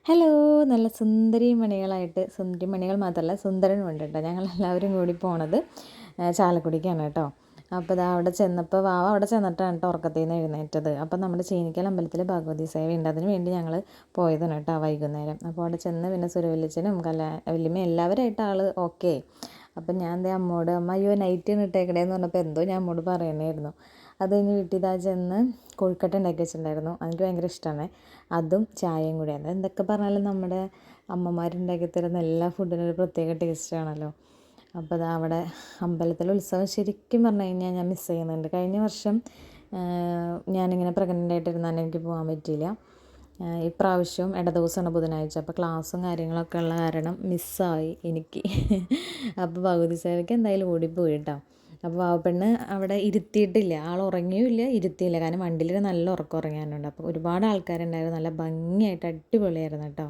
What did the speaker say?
Hello! നല്ല സുന്ദരിമണികളായിട്ട് സുന്ദരിമണികൾ മാത്രമല്ല സുന്ദരനുമുണ്ട് കേട്ടോ. ഞങ്ങളെല്ലാവരും കൂടി പോണത് ചാലക്കുടിക്കാണ് കേട്ടോ. അപ്പോൾ ദാ അവിടെ ചെന്നപ്പോൾ വാവ അവിടെ ചെന്നിട്ടാണ് കേട്ടോ ഉറക്കത്തിൽ നിന്ന് എഴുന്നേറ്റത്. അപ്പോൾ നമ്മുടെ ചീനിക്കൽ അമ്പലത്തിൽ ഭഗവതി സേവയുണ്ട്. അതിന് വേണ്ടി ഞങ്ങൾ പോയതാണ് കേട്ടോ വൈകുന്നേരം. അപ്പോൾ അവിടെ ചെന്ന് പിന്നെ സുരവല്ലിച്ചനും വല്യമ്മയും എല്ലാവരുമായിട്ട് ആൾ ഓക്കെ. അപ്പം ഞാൻ ദേ അമ്മോട് അമ്മ അയ്യോ നൈറ്റ് ഇട്ടേക്കണേന്ന് പറഞ്ഞപ്പോൾ എന്തോ ഞാൻ അമ്മോട് പറയണമായിരുന്നു. അത് കഴിഞ്ഞ് വീട്ടിൽ ഇതാ ചെന്ന് കൊഴുക്കട്ട ഉണ്ടാക്കി വെച്ചിട്ടുണ്ടായിരുന്നു. എനിക്ക് ഭയങ്കര ഇഷ്ടമാണ്. അതും ചായയും കൂടിയാണ്. എന്തൊക്കെ പറഞ്ഞാലും നമ്മുടെ അമ്മമാരുണ്ടാക്കി തരുന്ന എല്ലാ ഫുഡിനും ഒരു പ്രത്യേക ടേസ്റ്റാണല്ലോ. അപ്പോൾ അതാ അവിടെ അമ്പലത്തിലെ ഉത്സവം ശരിക്കും പറഞ്ഞു കഴിഞ്ഞാൽ ഞാൻ മിസ് ചെയ്യുന്നുണ്ട്. കഴിഞ്ഞ വർഷം ഞാനിങ്ങനെ പ്രഗ്നൻ്റ് ആയിട്ടിരുന്നാൽ എനിക്ക് പോകാൻ പറ്റിയില്ല. ഇപ്രാവശ്യവും ദിവസമാണ് ബുധനാഴ്ച. അപ്പോൾ ക്ലാസ്സും കാര്യങ്ങളൊക്കെ ഉള്ള കാരണം മിസ്സായി എനിക്ക്. അപ്പോൾ ഭഗവതി സേവയ്ക്ക് എന്തായാലും ഓടിപ്പോയി കേട്ടോ. അപ്പോൾ വാവപ്പെണ്ണ് അവിടെ ഇരുത്തിയിട്ടില്ല. ആൾ ഉറങ്ങിയുമില്ല, ഇരുത്തിയില്ല. കാരണം വണ്ടിയിൽ നല്ല ഉറക്കം ഉറങ്ങാനുണ്ട്. അപ്പോൾ ഒരുപാട് ആൾക്കാരുണ്ടായിരുന്നു. നല്ല ഭംഗിയായിട്ട് അടിപൊളിയായിരുന്നു കേട്ടോ.